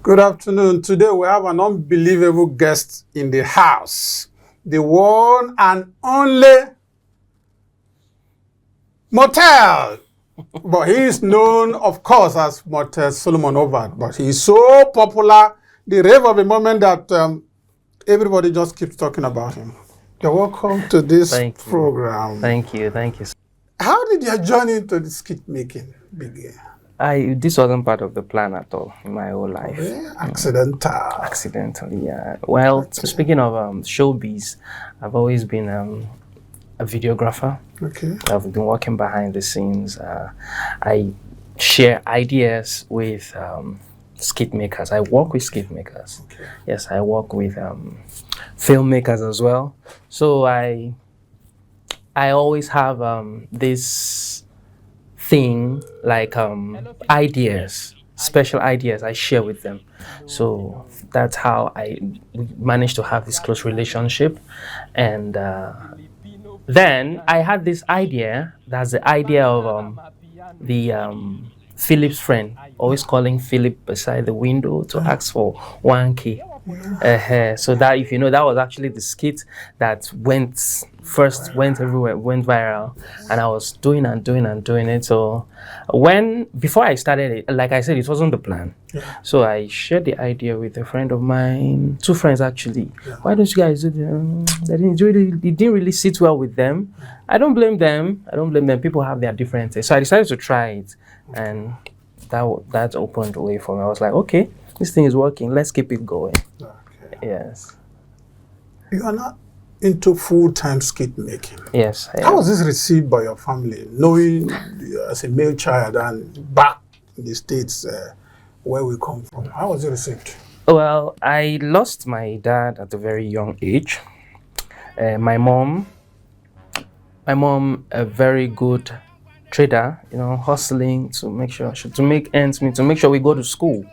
Good afternoon. Today we have an unbelievable guest in the house. The one and only Motell. But he is known, of course, as Motell Solomon Ovard. But he is so popular, the rave of the moment that everybody just keeps talking about him. You're welcome to this program. Thank you. How did your journey into the skit making begin? This wasn't part of the plan at all in my whole life. Yeah, accidental. Accidentally, yeah. Well, speaking of showbiz, I've always been a videographer. Okay. I've been working behind the scenes. I share ideas with skit makers. I work with skit makers. Okay. Yes, I work with filmmakers as well. So I always have this thing like ideas, special ideas I share with them. So that's how I managed to have this close relationship. And then I had this idea. That's the idea of Philip's friend, always calling Philip beside the window to ask for 1K. So that, if you know, that was actually the skit that went everywhere, went viral, and I was doing it. So before I started it, like I said, it wasn't the plan. So I shared the idea with a friend of mine, two friends actually. Why don't you guys do it? It didn't really sit well with them. I don't blame them. People have their differences. So I decided to try it, and that opened the way for me. I was like, okay, this thing is working. Let's keep it going. Okay. Yes. You are not into full-time skit making. Yes. How was this received by your family, knowing you as a male child and back in the States where we come from? How was it received? Well, I lost my dad at a very young age. My mom, a very good trader, hustling to make ends meet, to make sure we go to school.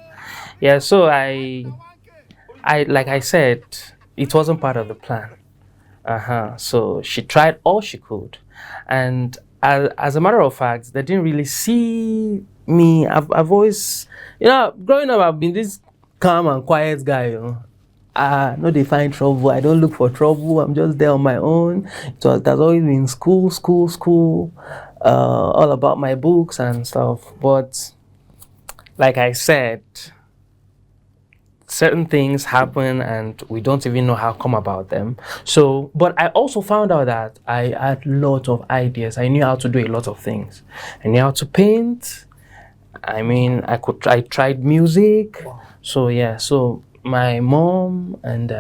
Yeah, so I like I said, it wasn't part of the plan. So she tried all she could, and as a matter of fact, they didn't really see me. I've always, growing up, I've been this calm and quiet guy. No, they find trouble. I don't look for trouble. I'm just there on my own. So there's always been school. All about my books and stuff. But like I said, certain things happen and we don't even know how come about them. So, but I also found out that I had a lot of ideas. I knew how to do a lot of things. I knew how to paint. I mean, I tried music. Wow. So yeah, so my mom and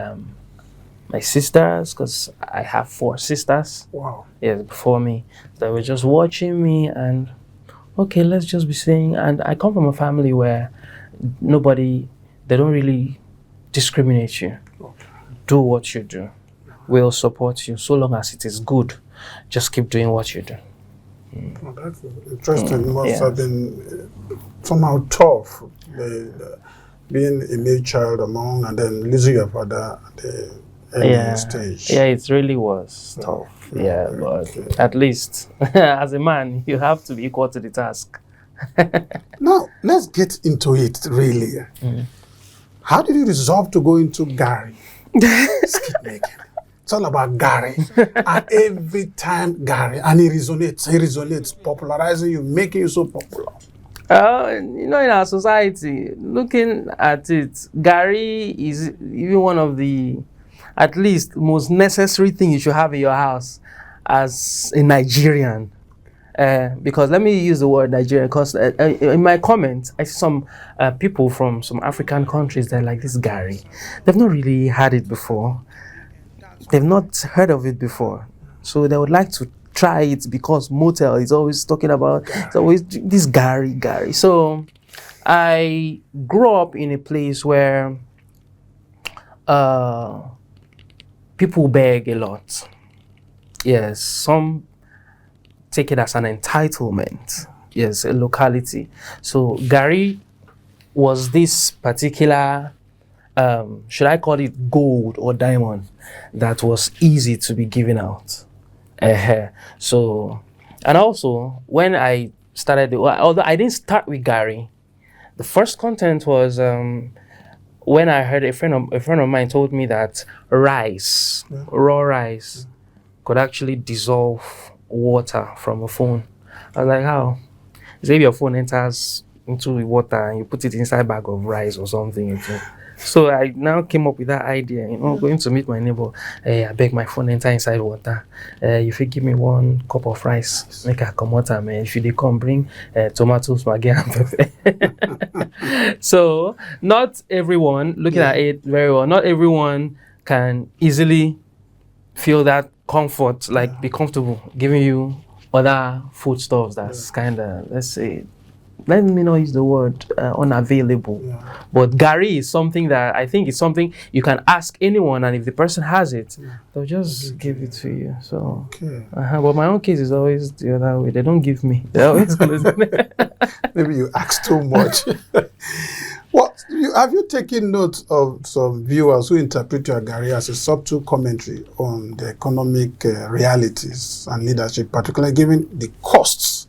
my sisters, because I have 4 sisters. Wow. Yes, before me. They were just watching me and, okay, let's just be saying. And I come from a family where they don't really discriminate you. Okay. Do what you do. We'll support you so long as it is good. Just keep doing what you do. Well, that's interesting. Must have been somehow tough, being a male child among and then losing your father at the early stage. Yeah, it really was tough. Yeah, but at least as a man, you have to be equal to the task. Now, let's get into it, really. How did you resolve to go into Gary? Skit making. It's all about Gary. And every time Gary, and he resonates, popularizing you, making you so popular. In our society, looking at it, Gary is even one of the, at least, most necessary thing you should have in your house as a Nigerian. Because let me use the word Nigerian, because in my comments, I see some people from some African countries that are like, this Gary. They've not really had it before. They've not heard of it before. So they would like to try it because Motell is always talking about, it's always this Gary. So I grew up in a place where people beg a lot. Yes, some take it as an entitlement. Yes, a locality. So Gary was this particular, should I call it gold or diamond, that was easy to be given out. So, and also when I started, although I didn't start with Gary, the first content was when I heard a friend of mine told me that rice, raw rice, could actually dissolve water from a phone. I was like, how? He said if your phone enters into the water and you put it inside bag of rice or something. So I now came up with that idea, going to meet my neighbor. Hey, I beg my phone enter inside water. If you give me 1 cup of rice, make a come water, man. If you they come bring tomatoes, maggi and pepper. So not everyone, looking at it very well, not everyone can easily feel that comfort, like be comfortable giving you other foodstuffs that's kind of, let's say, let me not use the word unavailable. But Gary is something that I think is something you can ask anyone, and if the person has it, they'll just give it to you. So, but my own case is always the other way. They don't give me. They always close. Maybe you ask too much. Have you taken note of some viewers who interpret your Gary as a subtle commentary on the economic realities and leadership, particularly given the costs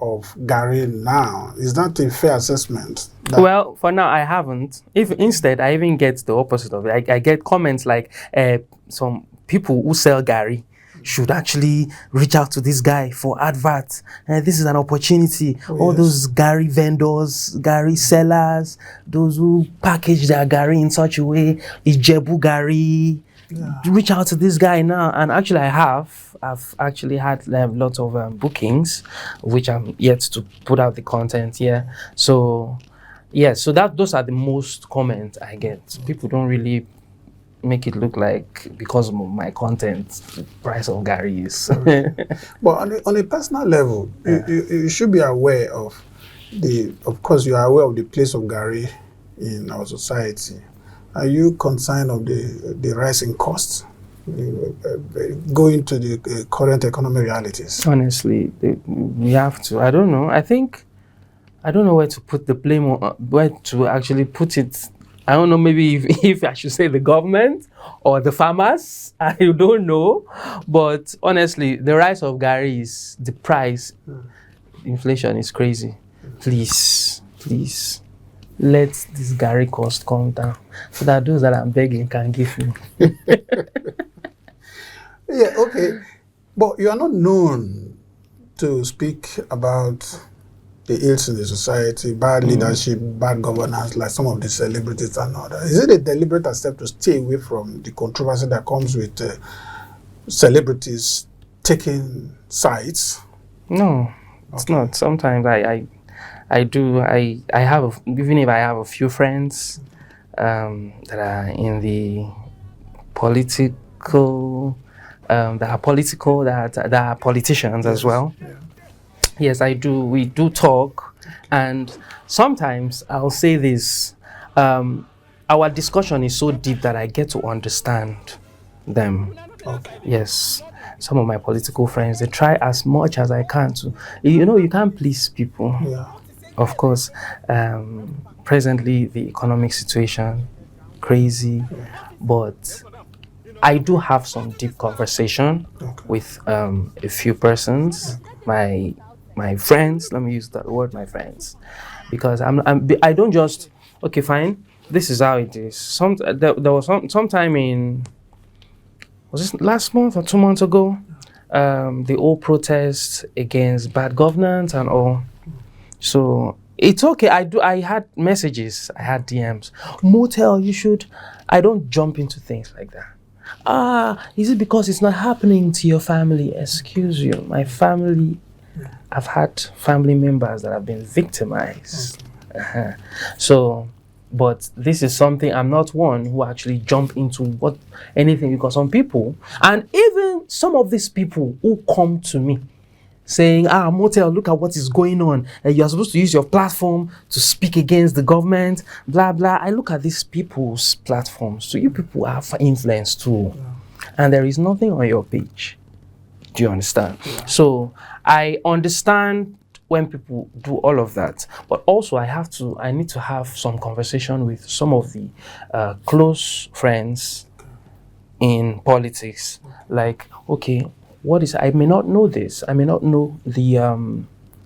of Gary now? Is that a fair assessment? Well, for now, I haven't. If instead, I even get the opposite of it. I get comments like some people who sell Gary should actually reach out to this guy for adverts. This is an opportunity. All those Gary vendors, Gary sellers, those who package their Gary in such a way, Ijebu Gary, reach out to this guy now. And actually I've actually had lots of bookings, which I'm yet to put out the content here. So so those are the most comments I get. People don't really make it look like because of my content, the price of Gary is. But on a personal level, you should be aware of course you are aware of the place of Gary in our society. Are you concerned of the rising costs going to the current economic realities? Honestly, we have to. I don't know. I don't know where to put the blame on, where to actually put it. I don't know, maybe if I should say the government or the farmers, I don't know. But honestly, the rise of Gary is the price. Inflation is crazy. Please, let this Gary cost come down so that those that I'm begging can give me. Okay. But you are not known to speak about the ills in the society, bad leadership, bad governance, like some of the celebrities and others. Is it a deliberate attempt to stay away from the controversy that comes with celebrities taking sides? No, it's not. Sometimes I do. I have, even if I have a few friends that are in the political, that are politicians as well. Yes, I do. We do talk, and sometimes I'll say this: our discussion is so deep that I get to understand them. Yes, some of my political friends, they try as much as I can to. You can't please people. Of course, presently the economic situation crazy, but I do have some deep conversation with a few persons, my friends. Let me use that word, my friends, because I don't just fine. This is how it is. There was sometime in, was this last month or 2 months ago, the whole protest against bad governance and all. So it's okay. I had messages. I had DMs. Motell, you should. I don't jump into things like that. Is it because it's not happening to your family? Excuse you, my family. I've had family members that have been victimized. So, but this is something, I'm not one who actually jump into anything, because some people, and even some of these people who come to me saying, Motell, look at what is going on. You're supposed to use your platform to speak against the government, blah, blah. I look at these people's platforms. So you people have influence too. And there is nothing on your page. Do you understand? So I understand when people do all of that, but also I need to have some conversation with some of the close friends in politics. Like, okay, I may not know this. I may not know the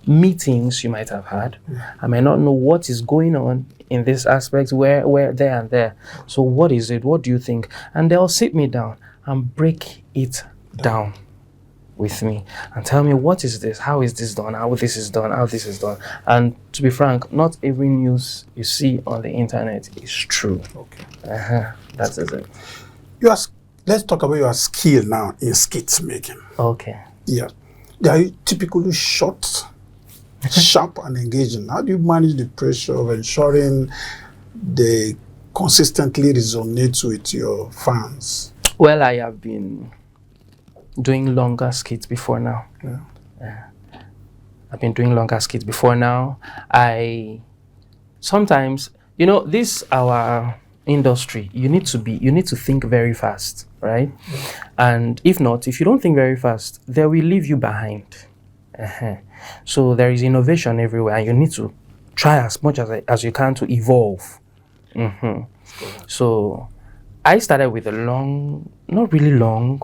meetings you might have had. I might not know what is going on in this aspect, where, there and there. So what is it? What do you think? And they'll sit me down and break it down with me and tell me, what is this? How is this done? How this is done? How this is done? And to be frank, not every news you see on the internet is true. Okay. That's it. Let's talk about your skill now in skit making. Okay. Yeah. They are typically short, sharp, and engaging. How do you manage the pressure of ensuring they consistently resonate with your fans? Well, I have been doing longer skits before now. I've been doing longer skits before now. Sometimes, this our industry, you need to think very fast, right? And if not, if you don't think very fast, they will leave you behind. So there is innovation everywhere, and you need to try as much as you can to evolve. So I started with a long, not really long,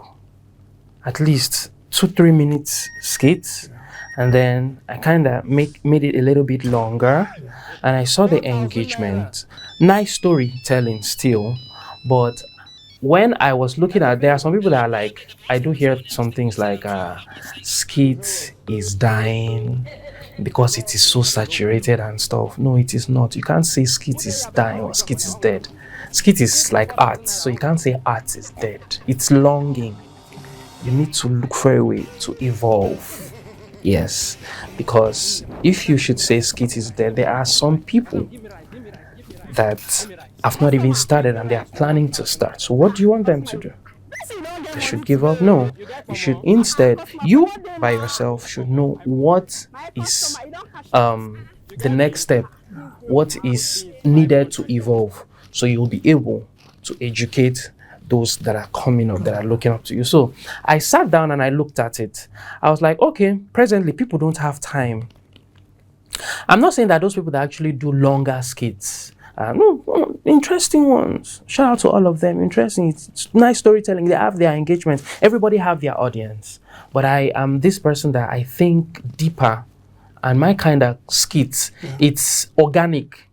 at least 2-3 minutes skits, and then I kind of made it a little bit longer, and I saw the engagement. Nice storytelling still, but when I was looking at, there are some people that are like, I do hear some things like skit is dying because it is so saturated and stuff. No, it is not. You can't say skit is dying or skit is dead. Skit is like art, so you can't say art is dead. It's longing. You need to look for a way to evolve. Yes, because if you should say skit is dead, there are some people that have not even started and they are planning to start. So what do you want them to do? They should give up? No. You should instead, you by yourself should know what is the next step, what is needed to evolve. So you'll be able to educate those that are coming up, that are looking up to you. So I sat down and I looked at it. I was like, okay, presently people don't have time. I'm not saying that those people that actually do longer skits, no, interesting ones. Shout out to all of them. Interesting. It's nice storytelling. They have their engagement. Everybody have their audience. But I am this person that I think deeper, and my kind of skits, it's organic.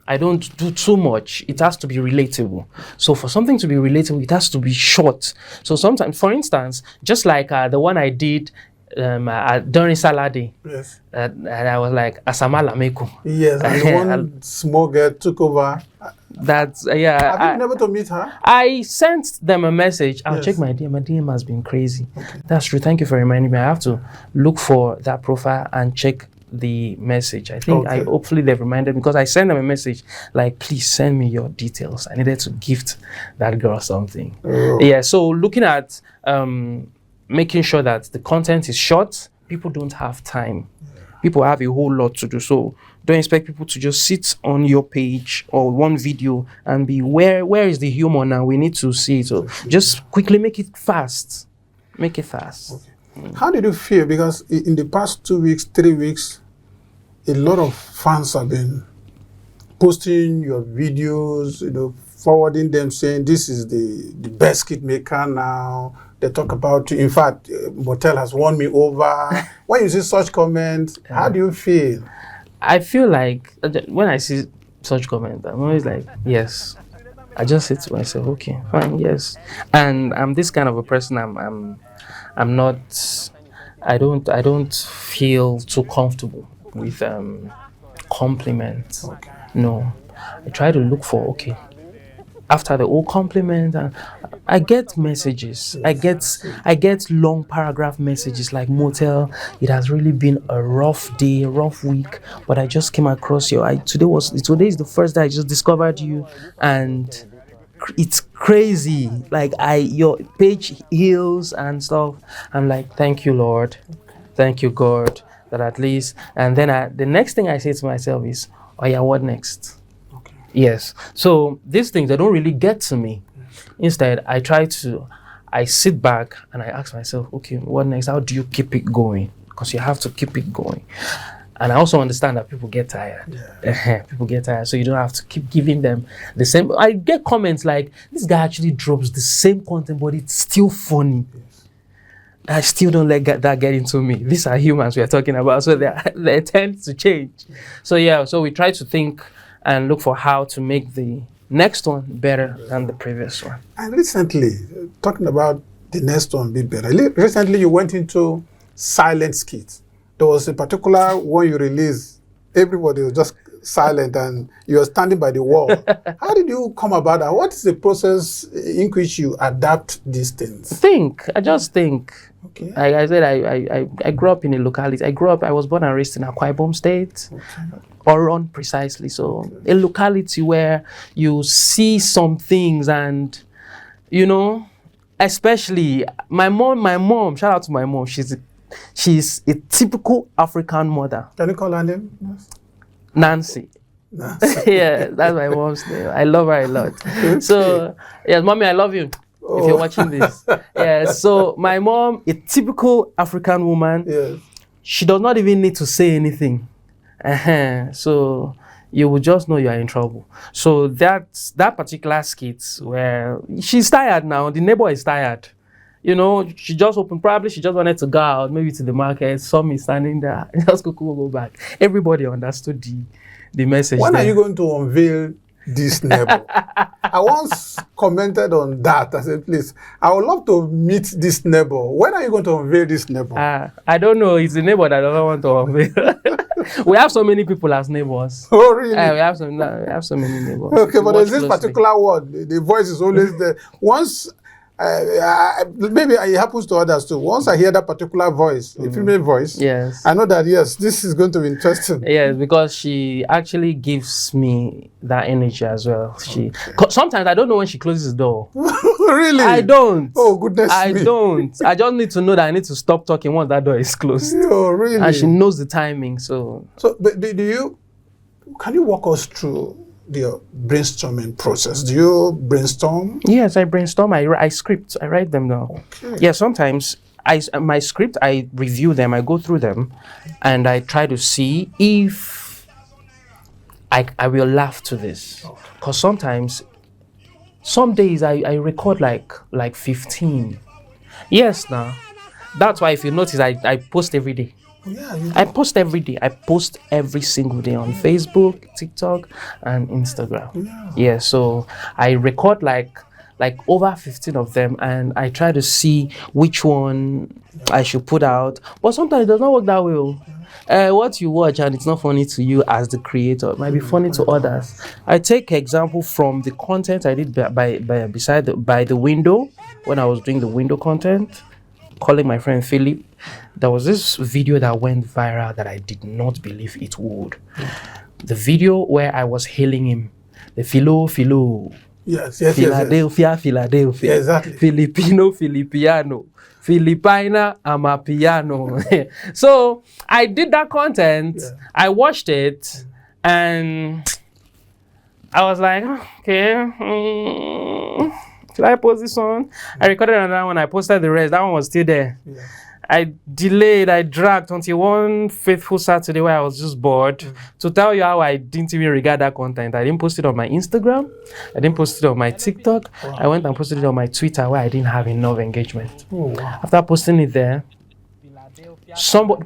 I don't do too much. It has to be relatable. So for something to be relatable, it has to be short. So sometimes, for instance, just like the one I did during Saturday, Yes. And I was like, Asama Lameko. Yes, and one small girl took over. That's, Have you been able to meet her? I sent them a message. I'll Yes. check my DM. My DM has been crazy. That's true. Thank you for reminding me. I have to look for that profile and check the message. I think Okay. hopefully they've reminded me, because I sent them a message like, please send me your details. I needed to gift that girl something. Oh. Yeah, so looking at making sure that the content is short. People don't have time. People have a whole lot to do. So don't expect people to just sit on your page or one video and be, where is the humor now? We need to see it. So just quickly make it fast. Make it fast. Okay. How did you feel? Because in the past 2 weeks, 3 weeks, a lot of fans have been posting your videos, forwarding them, saying this is the best skit maker now. They talk about, in fact, Motell has won me over. When you see such comments, how do you feel? I feel like when I see such comments, I'm always like, yes. I just say to myself, okay, fine, yes. And I'm this kind of a person. I'm not. I don't feel too comfortable with compliments. Okay. No, I try to look for, okay, after the whole compliment, and I get messages. I get long paragraph messages like, Motell, it has really been a rough day, rough week, but I just came across you. Today is the first day I just discovered you, and it's crazy. Like your page heals and stuff. I'm like, thank you, Lord, thank you, God, that at least. And then the next thing I say to myself is, oh yeah, what next? Yes. So these things, they don't really get to me. Instead, I sit back and I ask myself, okay, what next? How do you keep it going? Because you have to keep it going. And I also understand that people get tired. Yeah. People get tired. So you don't have to keep giving them the same. I get comments like, this guy actually drops the same content, but it's still funny. Yes. I still don't let that get into me. These are humans we are talking about, so they tend to change. So yeah, so we try to think and look for how to make the next one better than the previous one. And recently, talking about the next one being better, recently you went into silent skits. There was a particular one you released, everybody was just silent and you were standing by the wall. How did you come about that? What is the process in which you adapt these things? I just think. Okay. Like I said, I grew up in a locality. I was born and raised in Akwa Ibom State, Oron precisely. So a locality where you see some things and, you know, especially my mom, shout out to my mom. She's a typical African mother. Can you call her name? Nancy. Yeah, that's my mom's name. I love her a lot. Okay. So, yes, mommy, I love you. If you're watching this. Yeah, so my mom, a typical African woman, yes. She does not even need to say anything. So you will just know you are in trouble. So that particular skit where she's tired now, the neighbor is tired. You know, she just opened, probably she just wanted to go out, maybe to the market, saw me standing there, just go back. Everybody understood the message. When are you going to unveil this neighbor? I once commented on that. I said, please, I would love to meet this neighbor. When are you going to unveil this neighbor? I don't know. It's the neighbor that doesn't want to unveil. We have so many people as neighbors. Oh, really? We have so many neighbors. Okay, but there's this particular one. The voice is always there. Once, maybe it happens to others too. Once I hear that particular voice, a female voice, yes, I know that, yes, this is going to be interesting. Yes, because she actually gives me that energy as well. Sometimes I don't know when she closes the door. Really? I don't. Oh, goodness me. I don't. I just need to know that I need to stop talking once that door is closed. Oh, really? And she knows the timing, so. So, but can you walk us through the brainstorming process? Do you brainstorm? Yes, I brainstorm. I script. I write them down. Okay. Yeah, sometimes my script, I review them, I go through them, and I try to see if I will laugh to this. Because sometimes, some days I record like 15. Yes, now. That's why if you notice, I post every day. Yeah, I post every day. I post every single day on Facebook, TikTok, and Instagram. Yeah, so I record like over 15 of them, and I try to see which one I should put out. But sometimes it does not work that way. What you watch and it's not funny to you as the creator, it might be funny to others. I take example from the content I did by the window, when I was doing the window content, calling my friend Philip. There was this video that went viral that I did not believe it would. The video where I was hailing him, the Philo. Yes. Philadelphia. Yeah, exactly. Filipino, Filipiano. Filipina, Amapiano. So I did that content. Yeah. I watched it, and I was like, okay. Should I post this one? I recorded another one. I posted the rest. That one was still there. Yeah. I delayed, I dragged until one faithful Saturday where I was just bored. To tell you how I didn't even regard that content. I didn't post it on my Instagram. I didn't post it on my TikTok. Wow. I went and posted it on my Twitter where I didn't have enough engagement. Oh, wow. After posting it there,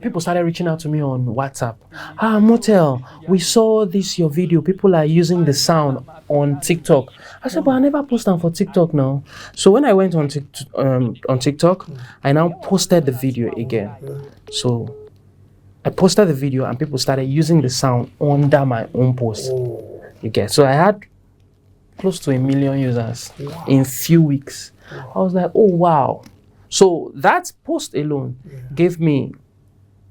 people started reaching out to me on WhatsApp. Motell, we saw your video. People are using the sound on TikTok. I said, but I never post them for TikTok now. So when I went on TikTok, I now posted the video again. So I posted the video and people started using the sound under my own post. You get? So I had close to 1 million users in few weeks. I was like, oh wow. So that post alone gave me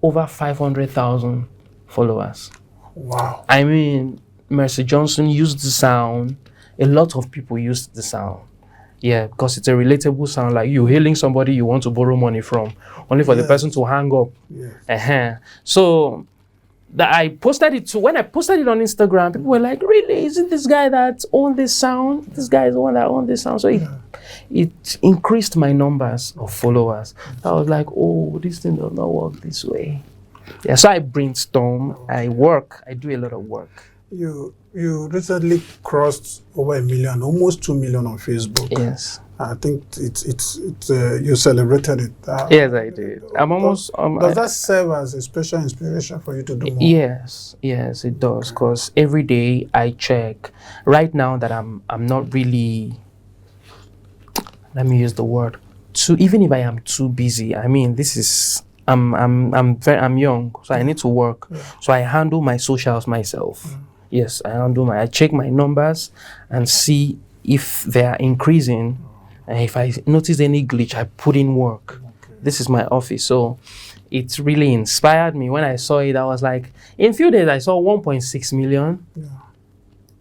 over 500,000 followers. Wow. I mean, Mercy Johnson used the sound. A lot of people used the sound. Yeah, because it's a relatable sound. Like you hailing somebody you want to borrow money from, only for the person to hang up. Yes. So I posted it too. When I posted it on Instagram, people were like, really? Is it this guy that owns this sound? This guy is the one that owns this sound. So it increased my numbers of followers. I was like, oh, this thing does not work this way. Yeah, so I brainstorm, I do a lot of work. You recently crossed over 1 million, almost 2 million on Facebook. Yes. I think you celebrated it. Yes, I did. I'm almost. Does that serve as a special inspiration for you to do more? Yes, it does. Because every day I check. Right now that I'm not really. Let me use the word. Even if I am too busy, I mean, this is. I'm young, so I need to work. Yeah. So I handle my socials myself. Yes, I check my numbers and see if they are increasing. And if I notice any glitch, I put in work. Okay. This is my office. So it really inspired me. When I saw it, I was like, in a few days, I saw 1.6 million. Yeah.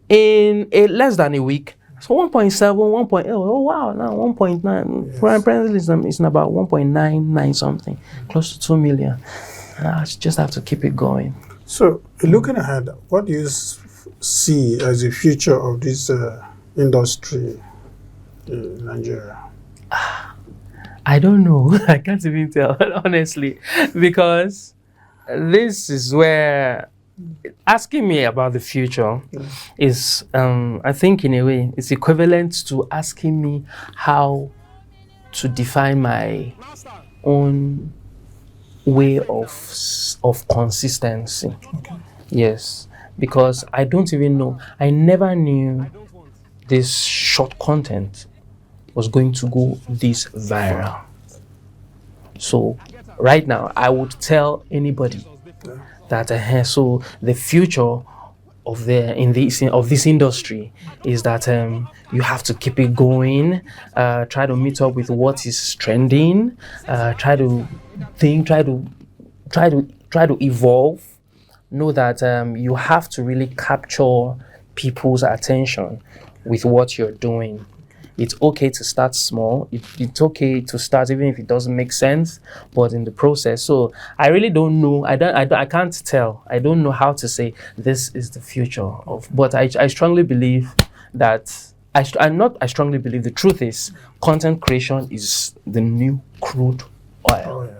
In less than a week, so 1.7, 1. Oh wow, now 1.9. Yes. Presently it's about 1.99 something, close to 2 million. I just have to keep it going. So, looking ahead, what do you see as the future of this industry in Nigeria? I don't know. I can't even tell, honestly, because this is where asking me about the future is, I think in a way, it's equivalent to asking me how to define my own way of consistency. Okay. Yes, because I don't even know. I never knew this short content was going to go this viral. So right now, I would tell anybody that so the future of this industry is that you have to keep it going, try to meet up with what is trending, try to think, try to evolve. Know that you have to really capture people's attention with what you're doing. It's okay to start small. It's okay to start even if it doesn't make sense, but in the process. So I really don't know. I can't tell. I don't know how to say this is the future of. But I strongly believe that I strongly believe the truth is content creation is the new crude oil. Oh yeah,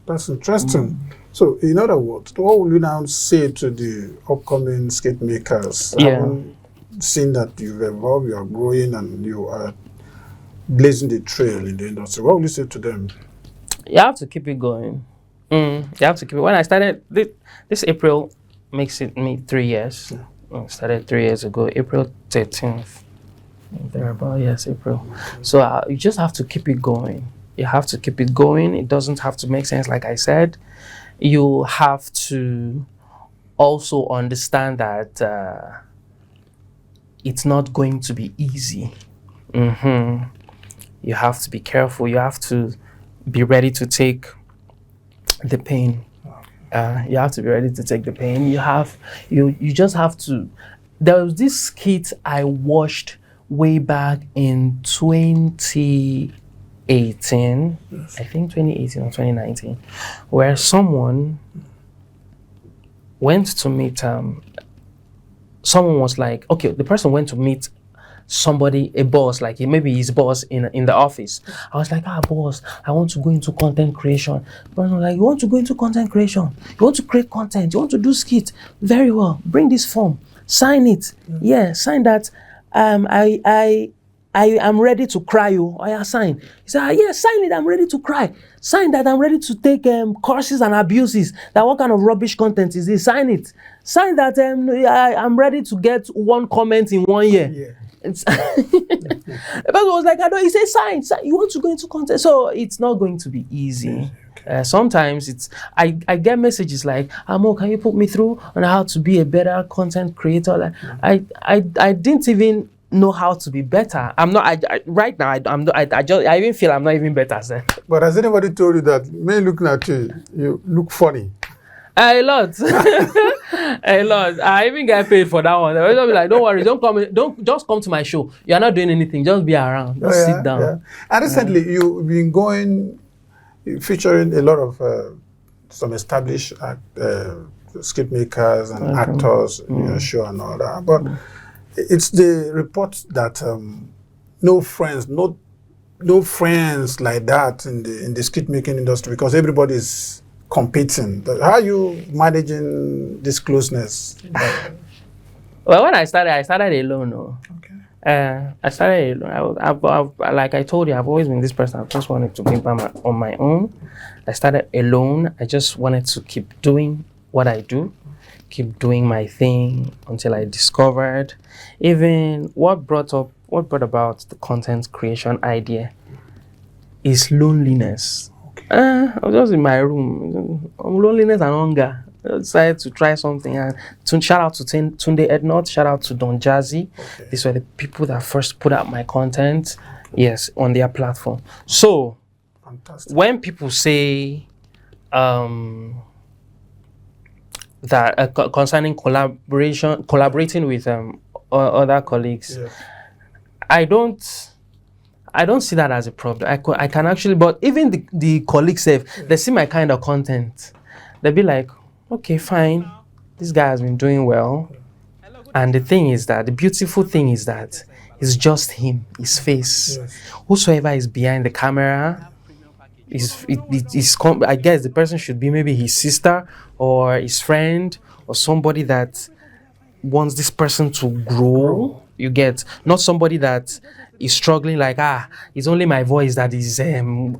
that's interesting. So, in other words, what will you now say to the upcoming skit makers? Having seen that you've evolved, you are growing, and you are blazing the trail in the industry, what will you say to them? You have to keep it going. You have to keep it. When I started this April makes it me 3 years. I started 3 years ago, April 13th. Thereabout, yes, April. So you just have to keep it going. You have to keep it going. It doesn't have to make sense, like I said. You have to also understand that it's not going to be easy. You have to be careful. You have to be ready to take the pain. You have to be ready to take the pain. You just have to. There was this skit I watched way back in 2018, I think 2018 or 2019, where someone went to meet, someone was like, okay, the person went to meet somebody, a boss, like maybe his boss in the office. I was like, boss, I want to go into content creation. But I'm like, you want to go into content creation? You want to create content? You want to do skit? Very well. Bring this form. Sign it. Yeah, sign that. I am ready to cry. Oh, yeah, sign. He said, yeah, sign it. I'm ready to cry. Sign that I'm ready to take curses and abuses. That what kind of rubbish content is this? Sign it. Sign that I'm ready to get 1 comment in 1 year. Yeah. The person was like, I don't. He said, sign. You want to go into content, so it's not going to be easy. Sometimes I get messages like, Amo, can you put me through on how to be a better content creator? Like, I didn't even know how to be better. I'm not. Right now, I even feel I'm not even better. Sir. But has anybody told you that, me looking at you, you look funny? A lot. A lot. I even get paid for that one. They'll be like, don't worry, don't just come to my show. You're not doing anything, just be around. Just sit down. Yeah. And recently you've been featuring a lot of some established skit makers and actors in your show and all that. But it's the report that no friends like that in the skit making industry, because everybody's competing. How are you managing this closeness? Well, when I started alone. No. Okay. I started alone. Like I told you, I've always been this person. I've just wanted to be on my own. I started alone. I just wanted to keep doing what I do, keep doing my thing until I discovered even what brought about the content creation idea is loneliness. I was just in my room, loneliness and hunger. I decided to try something, and to shout out to Tunde Ednot, shout out to Don Jazzy. Okay. These were the people that first put out my content, yes, on their platform. So, Fantastic. when people say that concerning collaborating with other colleagues, Yeah. I don't see that as a problem. I can actually, but even the colleagues they see my kind of content, they'll be like, okay, fine, this guy has been doing well. And the beautiful thing is that it's just him, his face. Yes. Whosoever is behind the camera, I guess the person should be maybe his sister or his friend or somebody that wants this person to grow. You get, not somebody that is struggling like, it's only my voice that is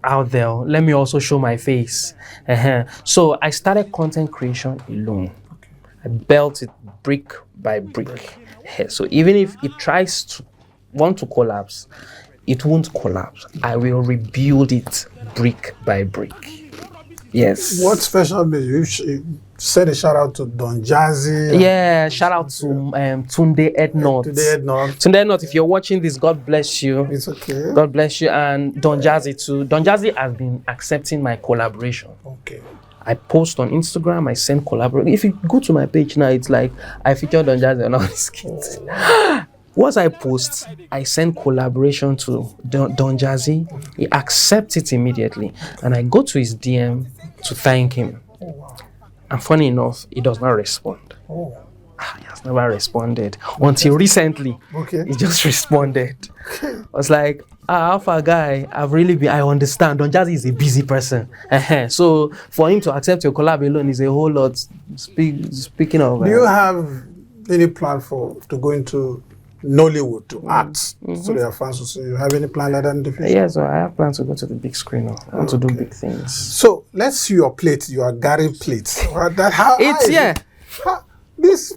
out there. Let me also show my face. So I started content creation alone. I built it brick by brick. So even if it tries to want to collapse, it won't collapse. I will rebuild it brick by brick. Yes. What special message? You said a shout out to Don Jazzy. Yeah, shout out to Tunde Ednot. Tunde Ednot, if you're watching this, God bless you. It's okay. God bless you. And Don Jazzy too. Don Jazzy has been accepting my collaboration. Okay. I post on Instagram, I send collaboration. If you go to my page now, it's like I featured Don Jazzy on all these skits. Once I post, I send collaboration to Don Jazzy. He accepts it immediately. And I go to his DM to thank him. Oh, wow. And funny enough, he does not respond. Oh. He has never responded. Until recently, Okay. he just responded. I was like, Alpha guy, I understand. Don Jazzy is a busy person. So for him to accept your collab alone is a whole lot. Speaking of... Do you have any plan to go into Nollywood to act so their fans will see you? Have any plan like that in the future? Yeah, so I have plans to go to the big screen now. I want to do big things. So let's see your plate, your Gary plate. This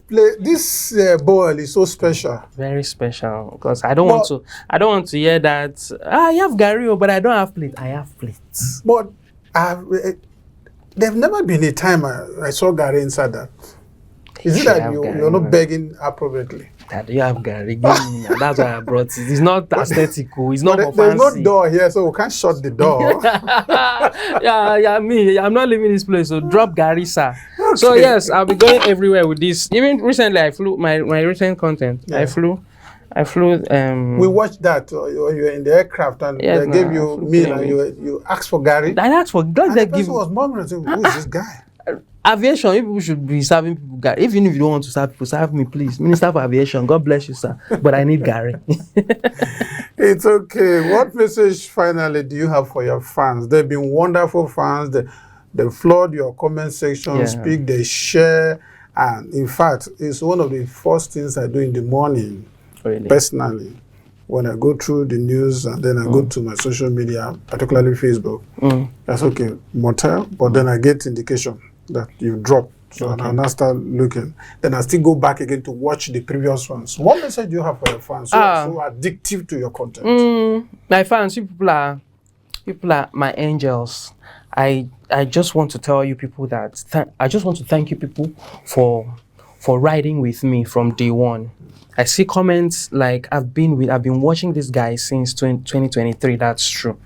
boil is so special. Very special, because I don't want to hear that I have Gary, but I don't have plate. I have plates. But there's never been a time I saw Gary inside that. Is it that you're not begging appropriately? That you have Gary, give me. That's why I brought it. It's not aesthetical. It's not fancy. There's no door here, so we can't shut the door. I'm not leaving this place. So drop Gary, sir. Okay. So yes, I'll be going everywhere with this. Even recently, I flew my recent content. Yeah. I flew. We watched that. You were in the aircraft and they gave you meal and you asked for Gary. I asked for Gary. The person was murmuring, who is this guy? Aviation, people should be serving people Gary. Even if you don't want to serve people, serve me, please. Minister for Aviation, God bless you, sir. But I need Gary. It's okay. What message finally do you have for your fans? They've been wonderful fans. They flood your comment section, speak, they share. And in fact, it's one of the first things I do in the morning, personally. When I go through the news and then I go to my social media, particularly Facebook, that's okay, Motell, but then I get indication that you drop. So and I start looking. Then I still go back again to watch the previous ones. What message do you have for your fans who are so addictive to your content? My fans, people are my angels. I just want to tell you people that I just want to thank you people for riding with me from day one. I see comments like I've been watching this guy since 2023. That's true.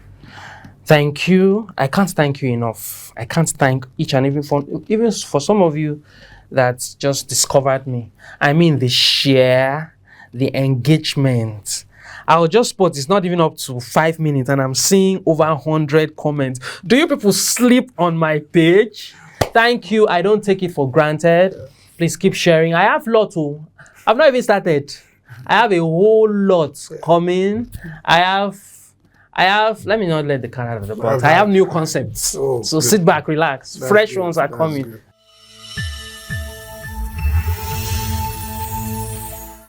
Thank you. I can't thank you enough. I can't thank each and every one, even for some of you that just discovered me. I mean, the share, the engagement. I'll just put it's not even up to 5 minutes and I'm seeing over 100 comments. Do you people sleep on my page? Thank you. I don't take it for granted. Please keep sharing. I have lots. I've not even started. I have a whole lot coming. I have, let me not let the cat out of the box. I have new concepts. So sit back, relax. Fresh ones are coming.